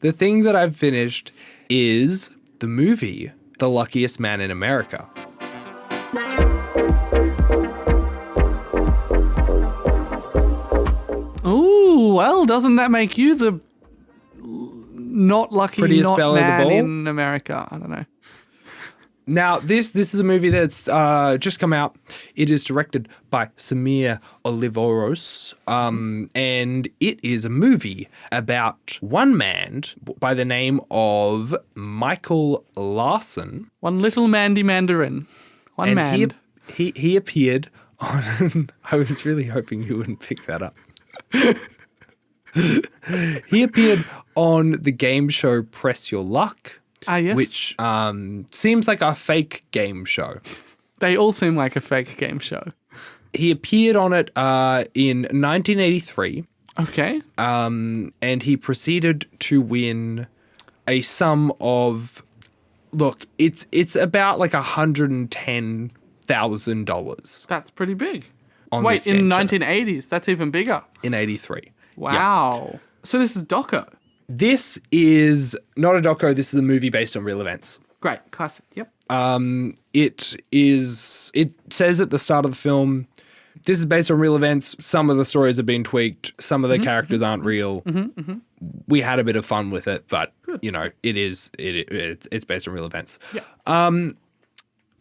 The thing that I've finished is the movie The Luckiest Man in America. Ooh, well, doesn't that make you the not lucky Prettiest not belle of the man ball? in America? I don't know. Now, this is a movie that's just come out. It is directed by Samir Oliveros, and it is a movie about one man by the name of Michael Larson. One little Mandy Mandarin. One And man. he appeared on... I was really hoping you wouldn't pick that up. He appeared on the game show Press Your Luck. Ah, yes. Which seems like a fake game show. They all seem like a fake game show. He appeared on it in 1983. Okay. And he proceeded to win a sum of, look, it's about like $110,000. That's pretty big. On Wait, this in game show. 1980s, that's even bigger. In 83. Wow. Yeah. So this is doco. This is not a doco. This is a movie based on real events. Great. Classic. Yep. It says at the start of the film, this is based on real events. Some of the stories have been tweaked. Some of the characters aren't real. We had a bit of fun with it, but you know, it's based on real events. Yeah.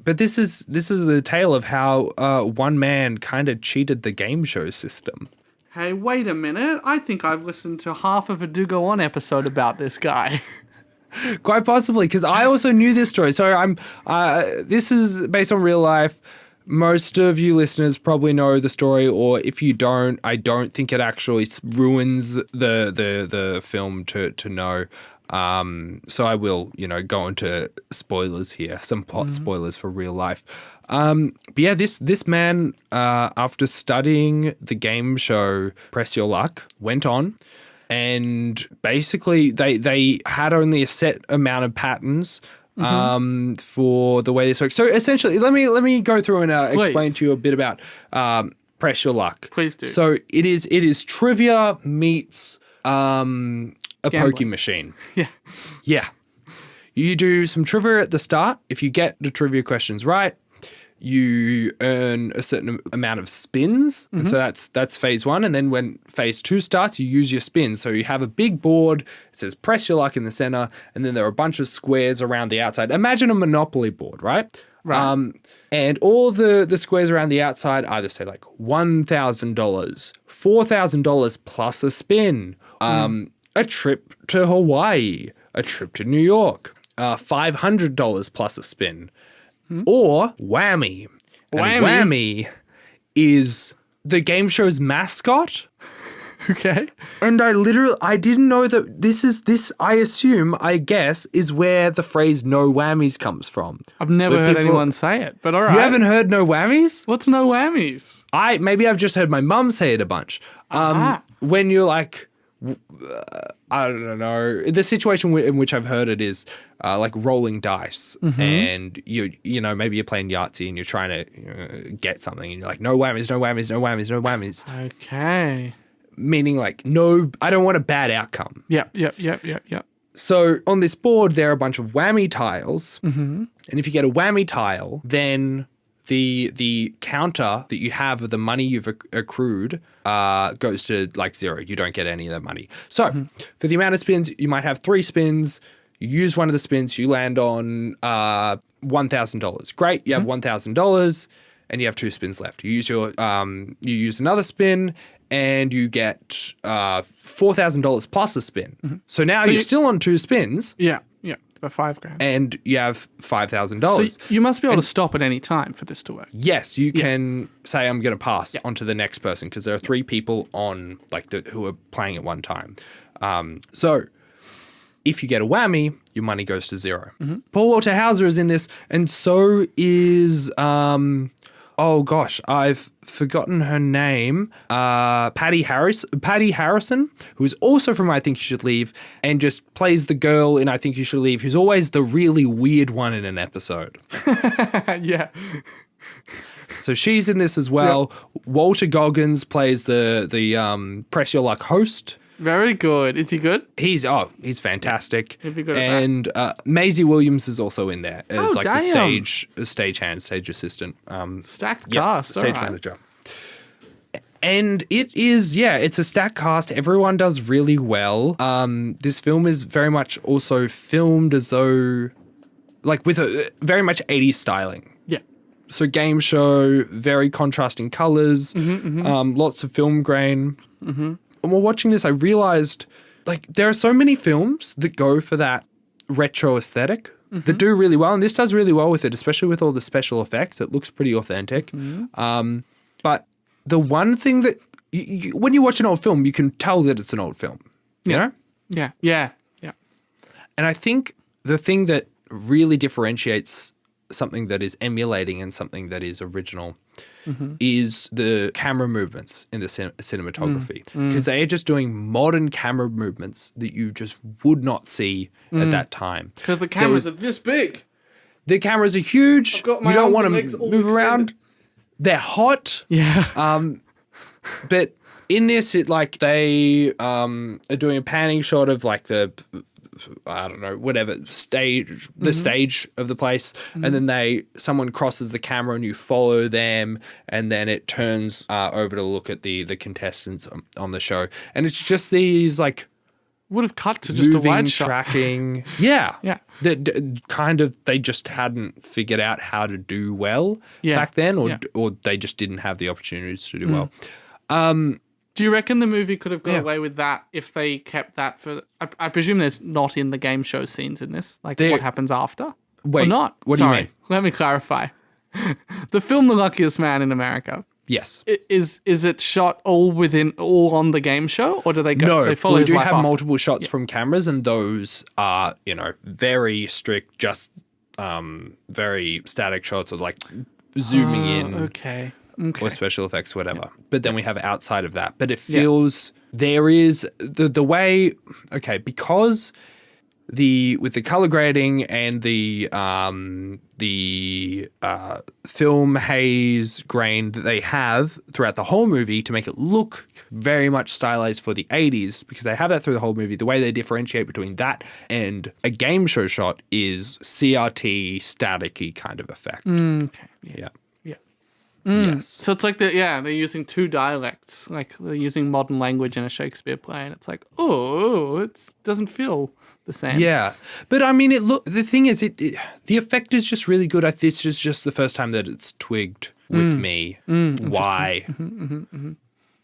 But this is the tale of how one man kind of cheated the game show system. Hey, wait a minute. I think I've listened to half of a Do Go On episode about this guy. Quite possibly, because I also knew this story. So this is based on real life. Most of you listeners probably know the story, or if you don't, I don't think it actually ruins the film to know. So I will, go into spoilers here, some plot spoilers for real life. But yeah, this man, after studying the game show Press Your Luck, went on, and basically they had only a set amount of patterns for the way this works. So essentially, let me go through and explain to you a bit about Press Your Luck. Please do. So it is trivia meets a pokie machine. Yeah. Yeah. You do some trivia at the start. If you get the trivia questions right, you earn a certain amount of spins. And so that's phase one. And then when phase two starts, you use your spins. So you have a big board. It says Press Your Luck in the center. And then there are a bunch of squares around the outside. Imagine a Monopoly board, right? Right. And all of the squares around the outside either say like $1,000, $4,000 plus a spin, a trip to Hawaii, a trip to New York, $500 plus a spin, or Whammy. And Whammy is the game show's mascot. Okay. And I didn't know that I guess, is where the phrase no whammies comes from. I've never heard anyone say it, but all right. You haven't heard no whammies? What's no whammies? Maybe I've just heard my mum say it a bunch. When you're like, I don't know. The situation in which I've heard it is like rolling dice, and maybe you're playing Yahtzee and you're trying to get something, and you're like, no whammies, no whammies, no whammies, no whammies. Okay. Meaning like, no, I don't want a bad outcome. Yep. So on this board, there are a bunch of whammy tiles, and if you get a whammy tile, then the counter that you have of the money you've accrued goes to like zero. You don't get any of that money. So for the amount of spins, you might have 3 spins. You use one of the spins, you land on $1,000. Great, you have $1,000, and you have 2 spins left. You use another spin, and you get $4,000 plus a spin. So now you're still on 2 spins. Yeah. For $5,000. And you have $5,000. So you must be able to stop at any time for this to work. Yes, you can say, I'm going to pass on to the next person, because there are 3 people on who are playing at one time. So if you get a whammy, your money goes to 0. Paul Walter Hauser is in this, and so is oh gosh, I've forgotten her name. Patty Harrison, who is also from I Think You Should Leave, and just plays the girl in I Think You Should Leave, who's always the really weird one in an episode. Yeah. So she's in this as well. Yep. Walter Goggins plays the Press Your Luck host. Very good. Is he good? He's fantastic. He'd be good at and Maisie Williams is also in there as Oh, like damn. the stage assistant, Stacked yep, cast. stage all right. manager. And it's a stacked cast. Everyone does really well. This film is very much also filmed as though, like with a very much 80s styling. Yeah. So game show, very contrasting colors, lots of film grain. And while watching this, I realized like there are so many films that go for that retro aesthetic that do really well. And this does really well with it, especially with all the special effects. It looks pretty authentic. But the one thing that when you watch an old film, you can tell that it's an old film, you know? Yeah. Yeah. Yeah. And I think the thing that really differentiates something that is emulating and something that is original is the camera movements in the cinematography. Because they are just doing modern camera movements that you just would not see at that time. Because the cameras are this big. The cameras are huge. I've got my You don't arms want and to legs all move around. extended. They're hot. Yeah. But in this, it like they are doing a panning shot of like the, I don't know, whatever stage, the stage of the place, and then someone crosses the camera and you follow them, and then it turns over to look at the contestants on the show, and it's just these like Would have cut to just a moving, wide shot. tracking, yeah, Yeah. That kind of they just hadn't figured out how to do well back then, or they just didn't have the opportunities to do well. Do you reckon the movie could have got away with that if they kept that for... I presume there's not in the game show scenes in this, like what happens after? Wait, or not? what do you mean? Let me clarify. The film The Luckiest Man in America, Yes. is it shot all on the game show, or do they go? No, they follow we his do life have after? multiple shots from cameras, and those are, very strict, just very static shots of like zooming in Okay. or special effects, whatever. But then we have outside of that. But it feels there is the way, because with the color grading and the film haze grain that they have throughout the whole movie to make it look very much stylized for the 80s, because they have that through the whole movie. The way they differentiate between that and a game show shot is CRT static-y kind of effect. Okay. Yeah. Yes. So it's like they're using two dialects, like they're using modern language in a Shakespeare play, and it's like, it doesn't feel the same. Yeah, but I mean, the thing is, the effect is just really good. This is just the first time that it's twigged with me why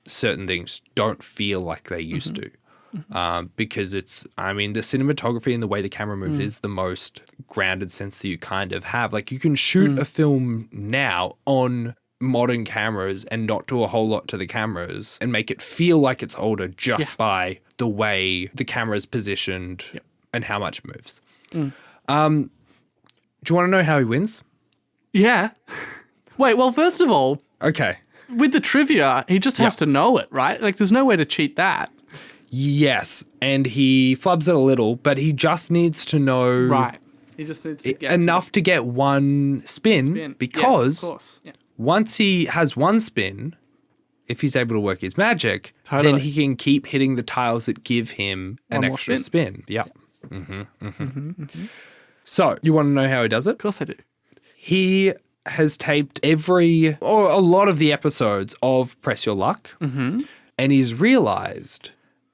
certain things don't feel like they used to. Because the cinematography and the way the camera moves is the most grounded sense that you kind of have. Like you can shoot a film now on modern cameras and not do a whole lot to the cameras and make it feel like it's older just by the way the camera's positioned and how much it moves. Do you want to know how he wins? Yeah. Wait, well, first of all, Okay. with the trivia, he just has to know it, right? Like there's no way to cheat that. Yes, and he flubs it a little, but he just needs to know Right. He just needs to get enough to get one spin, because yes, of course. Yeah. once he has one spin, if he's able to work his magic, Totally. then he can keep hitting the tiles that give him an One more extra spin. spin. Yep. So, you want to know how he does it? Of course I do. He has taped or a lot of the episodes of Press Your Luck, and he's realized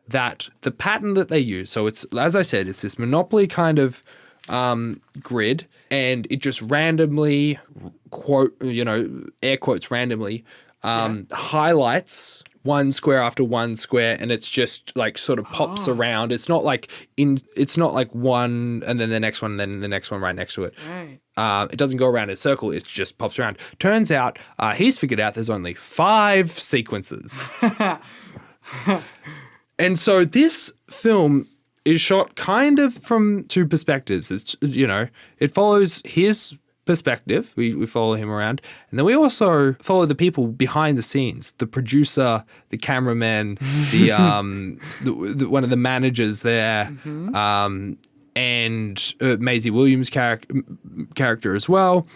that the pattern that they use, so it's, as I said, it's this Monopoly kind of grid, and it just randomly, air quotes randomly, highlights one square after one square, and it's just like sort of pops around. It's not like one and then the next one and then the next one right next to it. Right. It doesn't go around in a circle. It just pops around. Turns out he's figured out there's only 5 sequences. And so this film is shot kind of from 2 perspectives. It's, it follows his perspective. We follow him around. And then we also follow the people behind the scenes, the producer, the cameraman, the one of the managers there, and Maisie Williams' character as well.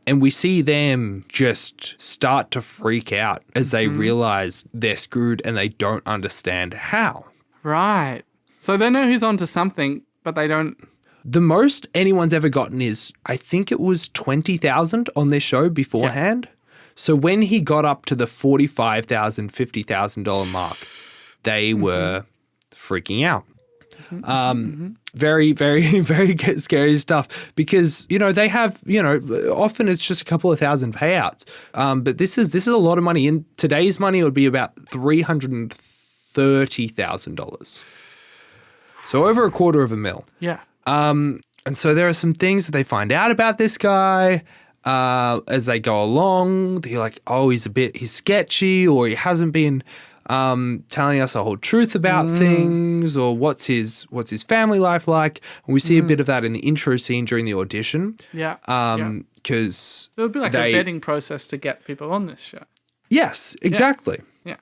And we see them just start to freak out as they realize they're screwed and they don't understand how. Right. So they know he's onto something, but they don't. The most anyone's ever gotten is, I think it was 20,000 on their show beforehand. Yeah. So when he got up to the $45,000, $50,000 mark, they were freaking out. Very, very, very scary stuff because, they have, often it's just a couple of thousand payouts. But this is a lot of money. In today's money, it would be about $330,000. So over $250,000. Yeah. And so there are some things that they find out about this guy as they go along. They're like, oh, he's sketchy, or he hasn't been telling us the whole truth about things, or what's his family life like. And we see a bit of that in the intro scene during the audition. Yeah. Because it would be like a vetting process to get people on this show. Yes, exactly. Yeah.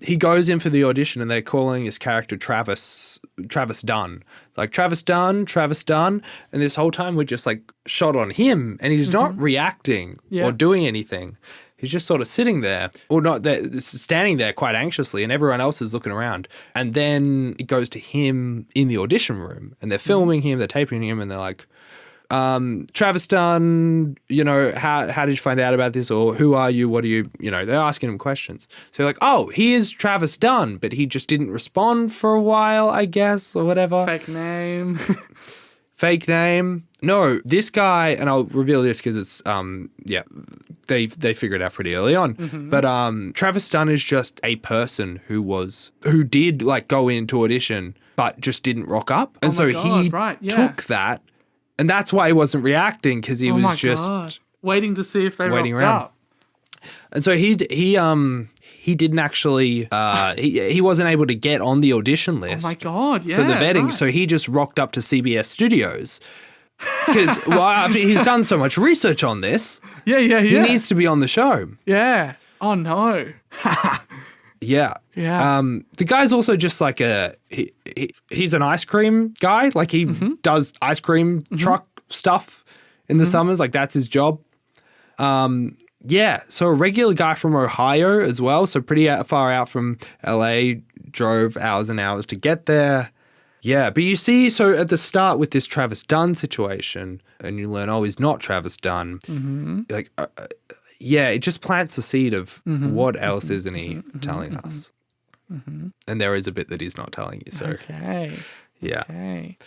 He goes in for the audition and they're calling his character Travis Dunn. Like, Travis Dunn. And this whole time we're just like shot on him and he's not reacting or doing anything. He's just sort of sitting there, or not there, standing there quite anxiously, and everyone else is looking around. And then it goes to him in the audition room and they're filming him, they're taping him, and they're like, Travis Dunn, how did you find out about this? Or who are you? What are you? They're asking him questions. So they're like, oh, he is Travis Dunn, but he just didn't respond for a while, I guess, or whatever. Fake name. Fake name. No, this guy, and I'll reveal this because it's, they figured it out pretty early on. But Travis Dunn is just a person who did like go into audition, but just didn't rock up. And so he took that. And that's why he wasn't reacting, because he was just waiting to see if they rocked up. And so he didn't actually he wasn't able to get on the audition list. Oh my God, yeah. For the vetting, so he just rocked up to CBS Studios. Because he's done so much research on this. Yeah. He needs to be on the show. Yeah. Oh no. Yeah. Yeah. The guy's also just like he's an ice cream guy. Like he does ice cream truck stuff in the summers. Like that's his job. Yeah. So a regular guy from Ohio as well. So pretty far out from LA, drove hours and hours to get there. Yeah. But you see, so at the start with this Travis Dunn situation, and you learn, oh, he's not Travis Dunn. Like, yeah, it just plants a seed of what else isn't he telling us? And there is a bit that he's not telling you. So, okay. Yeah. Okay.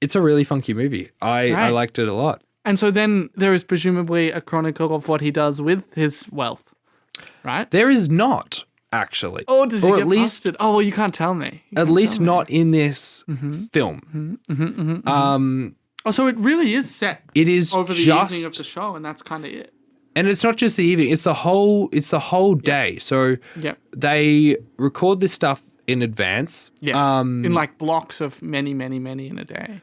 It's a really funky movie. I liked it a lot. And so then there is presumably a chronicle of what he does with his wealth, right? There is not, actually. Oh, does he get busted? Oh, well, you can't tell me. At least not in this film. Oh, so it really is set it is over the evening of the show, and that's kind of it. And it's not just the evening, it's the whole day. So they record this stuff in advance. Yes. In like blocks of many, many, many in a day.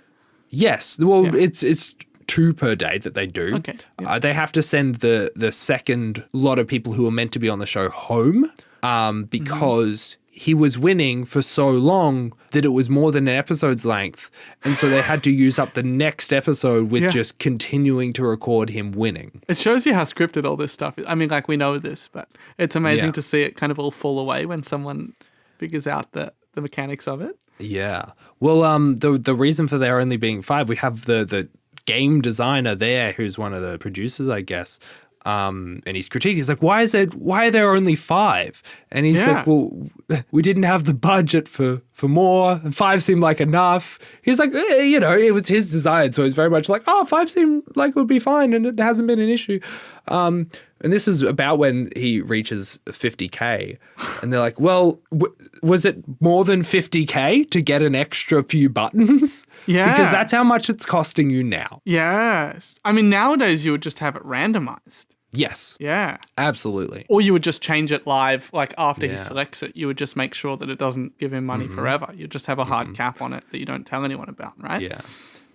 Yes. Well, it's 2 per day that they do. Okay. They have to send the second lot of people who are meant to be on the show home because he was winning for so long that it was more than an episode's length. And so they had to use up the next episode with just continuing to record him winning. It shows you how scripted all this stuff is. I mean, like, we know this, but it's amazing to see it kind of all fall away when someone figures out the mechanics of it. Yeah. Well, the reason for there only being 5, we have the game designer there who's one of the producers, I guess. And he's critiquing. He's like, why are there only 5? And he's like, well, we didn't have the budget for more, and 5 seemed like enough. He's like, it was his design, so he's very much like, 5 seemed like it would be fine, and it hasn't been an issue. And this is about when he reaches 50K, and they're like, well, was it more than 50K to get an extra few buttons? Yeah. Because that's how much it's costing you now. Yeah. I mean, nowadays you would just have it randomized. Yes. Yeah. Absolutely. Or you would just change it live, like after he selects it, you would just make sure that it doesn't give him money forever. You just have a hard cap on it that you don't tell anyone about, right? Yeah.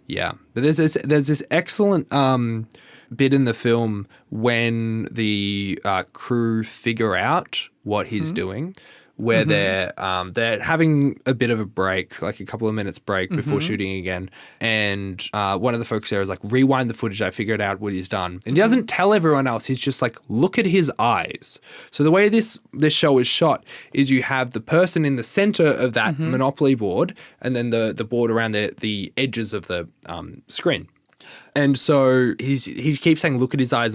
Yeah. But there's this excellent bit in the film when the crew figure out what he's doing, where they're having a bit of a break, like a couple of minutes break before shooting again. And one of the folks there is like, rewind the footage. I figured out what he's done. And he doesn't tell everyone else. He's just like, look at his eyes. So the way this show is shot is you have the person in the center of that Monopoly board and then the board around the edges of the screen. And so he keeps saying, look at his eyes,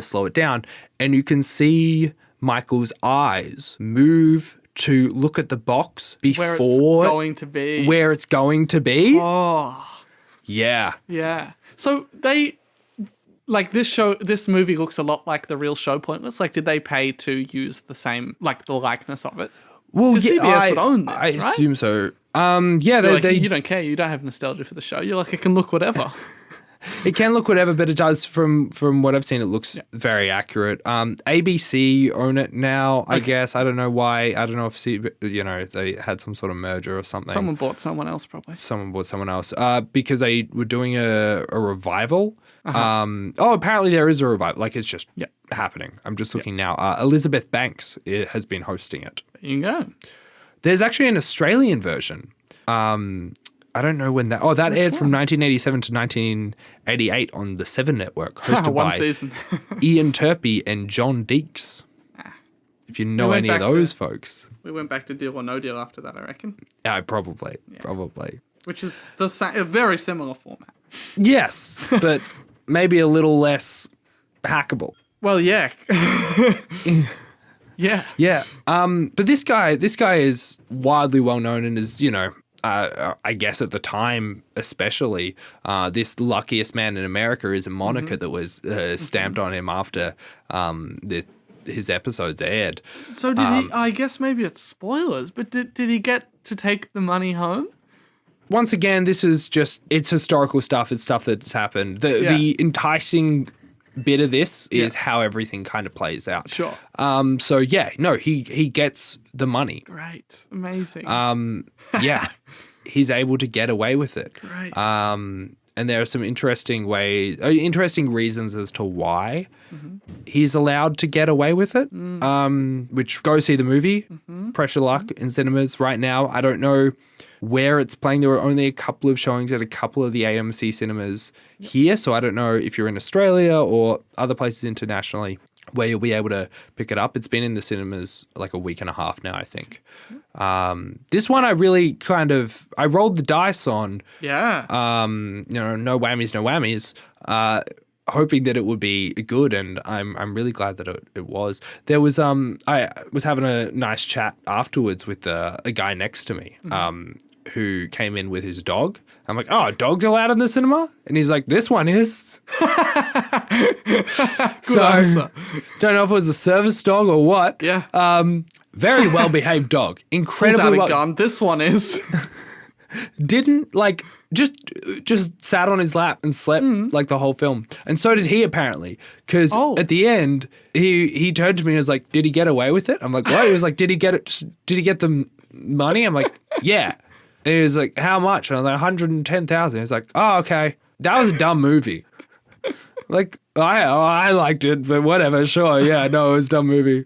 slow it down. And you can see Michael's eyes move to look at the box before where it's going to be. Oh. Yeah. Yeah. So this movie looks a lot like the real show Pointless. Like, did they pay to use the same, like the likeness of it? Well, CBS would own this, I right? assume so. You don't care. You don't have nostalgia for the show. You're like, it can look whatever. It can look whatever, but it does, from what I've seen, it looks very accurate. ABC own it now, I guess. I don't know why. I don't know if they had some sort of merger or something. Someone bought someone else, probably. Someone bought someone else because they were doing a revival. Apparently there is a revival. Like, it's just happening. I'm just looking now. Elizabeth Banks has been hosting it. There you go. There's actually an Australian version. I don't know when that... Oh, that aired from 1987 to 1988 on the Seven Network, hosted by season. Ian Turpie and John Deeks. If you know any of those folks. We went back to Deal or No Deal after that, I reckon. Yeah, probably. Which is a very similar format. Yes, but maybe a little less hackable. Well, yeah. Yeah. But this guy is widely well known and is, I guess at the time especially, this luckiest man in America is a moniker that was stamped on him after his episodes aired. So did he, I guess maybe it's spoilers, but did he get to take the money home? Once again, this is it's historical stuff. It's stuff that's happened. The enticing bit of this is how everything kind of plays out. Sure. He gets the money. Great. Amazing. He's able to get away with it. Great. And there are some interesting reasons as to why he's allowed to get away with it. Which, go see the movie, Pressure Luck, in cinemas right now. I don't know where it's playing. There were only a couple of showings at a couple of the AMC cinemas here, so I don't know if you're in Australia or other places internationally where you'll be able to pick it up. It's been in the cinemas like a week and a half now, I think. This one I really I rolled the dice on. Yeah. No whammies, hoping that it would be good, and I'm really glad that it was. There was I was having a nice chat afterwards with a guy next to me. Who came in with his dog. I'm like, oh, dogs allowed in the cinema? And he's like, this one is. Answer. Don't know if it was a service dog or what. Yeah. Very well-behaved dog. Incredibly well. Gun. This one is. Didn't, just sat on his lap and slept like the whole film. And so did he, apparently. Because at the end, he turned to me and was like, did he get away with it? I'm like, what? He was like, did he get the money? I'm like, yeah. And he was like, how much? And I was like, 110,000. He's like, oh, okay. That was a dumb movie. Like, I liked it, but whatever. Sure. Yeah, no, it was a dumb movie.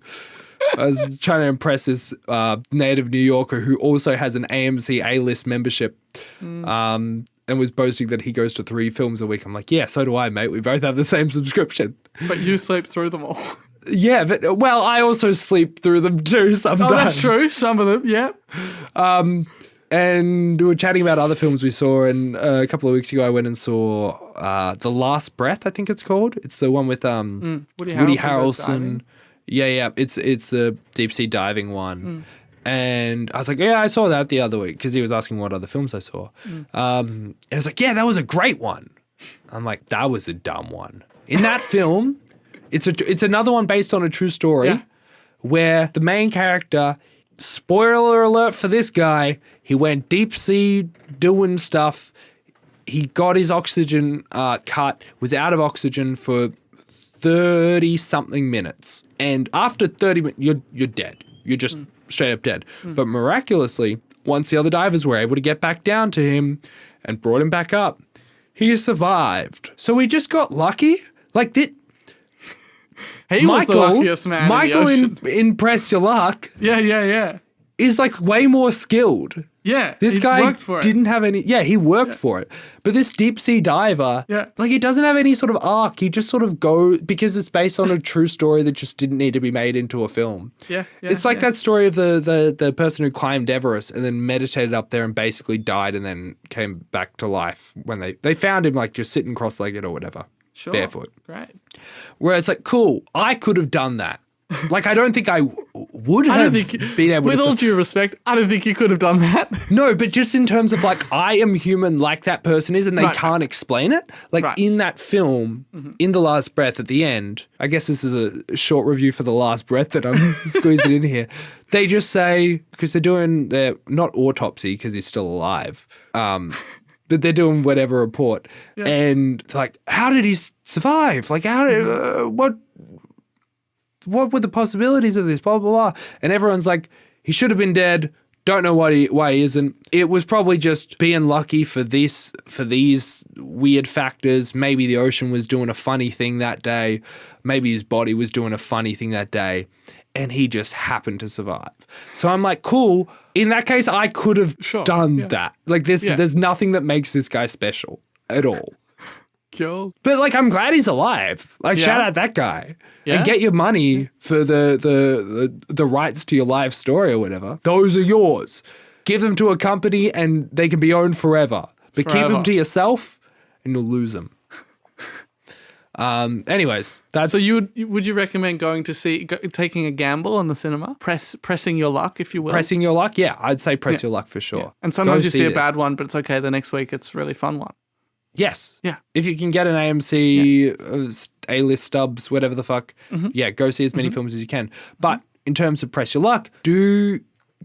I was trying to impress this native New Yorker who also has an AMC A-list membership and was boasting that he goes to 3 films a week. I'm like, yeah, so do I, mate. We both have the same subscription. But you sleep through them all. Yeah, but, I also sleep through them too sometimes. Oh, that's true. Some of them, yeah. And we were chatting about other films we saw, and a couple of weeks ago I went and saw The Last Breath, I think it's called. It's the one with Woody Harrelson. Yeah. It's the deep sea diving one. And I was like, yeah, I saw that the other week, because he was asking what other films I saw. And I was like, yeah, that was a great one. I'm like, that was a dumb one. In that film, it's another one based on a true story where the main character, spoiler alert for this guy, he went deep sea doing stuff. He got his oxygen cut, was out of oxygen for 30-something minutes. And after 30 minutes, you're dead. You're just straight up dead. But miraculously, once the other divers were able to get back down to him and brought him back up, he survived. So we just got lucky. Like that. He was the luckiest man Michael in the ocean. Impress your luck. Yeah. is like way more skilled. Yeah. This he guy worked for it. didn't have any. Yeah, he worked for it. But this deep sea diver, like he doesn't have any sort of arc. He just sort of because it's based on a true story that just didn't need to be made into a film. Yeah. It's like that story of the person who climbed Everest and then meditated up there and basically died and then came back to life when they found him like just sitting cross-legged or whatever. Sure. Barefoot. Great. Where it's like, cool, I could have done that. Like, I don't think I would have been able to. With all due respect, I don't think you could have done that. No, but just in terms of like, I am human like that person is and they can't explain it. Like in that film, in The Last Breath at the end, I guess this is a short review for The Last Breath that I'm squeezing in here. They just say, because they're doing their, not autopsy because he's still alive, but they're doing whatever report. Yeah. And it's like, how did he survive? Like, how did, what were the possibilities of this, blah, blah, blah. And everyone's like, he should have been dead. Don't know why he isn't. It was probably just being lucky for these weird factors. Maybe the ocean was doing a funny thing that day. Maybe his body was doing a funny thing that day. And he just happened to survive. So I'm like, cool. In that case, I could have done that. Like there's nothing that makes this guy special at all. Cool. But like, I'm glad he's alive. Like, shout out that guy and get your money for the rights to your life story or whatever. Those are yours. Give them to a company and they can be owned forever. But keep them to yourself and you'll lose them. Anyways, that's so. Would you recommend going to see taking a gamble on the cinema, pressing your luck, if you will? Pressing your luck, yeah, I'd say press your luck for sure. Yeah. And sometimes you see a bad one, but it's okay. The next week, it's a really fun one. Yes. Yeah. If you can get an AMC, A-list stubs, whatever the fuck, go see as many films as you can. But in terms of press your luck, do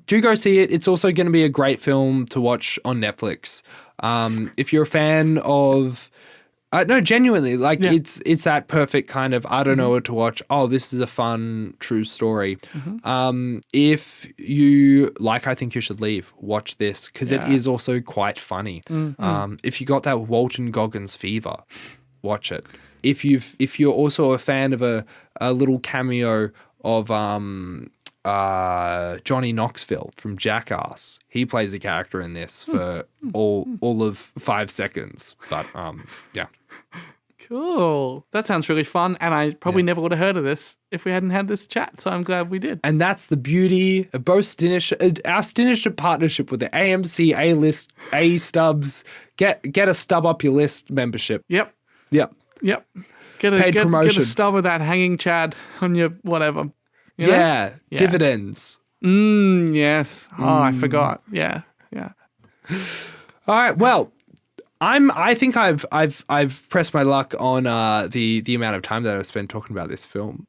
go see it. It's also going to be a great film to watch on Netflix. If you're a fan of... no, genuinely, like it's that perfect kind of, I don't know what to watch. Oh, this is a fun, true story. If you like I Think You Should Leave, watch this because it is also quite funny. If you got that Walton Goggins fever, watch it. If you're also a fan of a little cameo of Johnny Knoxville from Jackass, he plays a character in this for all of 5 seconds. But yeah. Cool. That sounds really fun. And I probably never would have heard of this if we hadn't had this chat. So I'm glad we did. And that's the beauty of both our Stinish partnership with the AMC A-list, A-stubs. Get a stub up your list membership. Yep. Get a stub of that hanging Chad on your whatever. You know? Dividends. Yes. Oh, I forgot. Yeah. All right. Well, I think I've pressed my luck on the amount of time that I've spent talking about this film.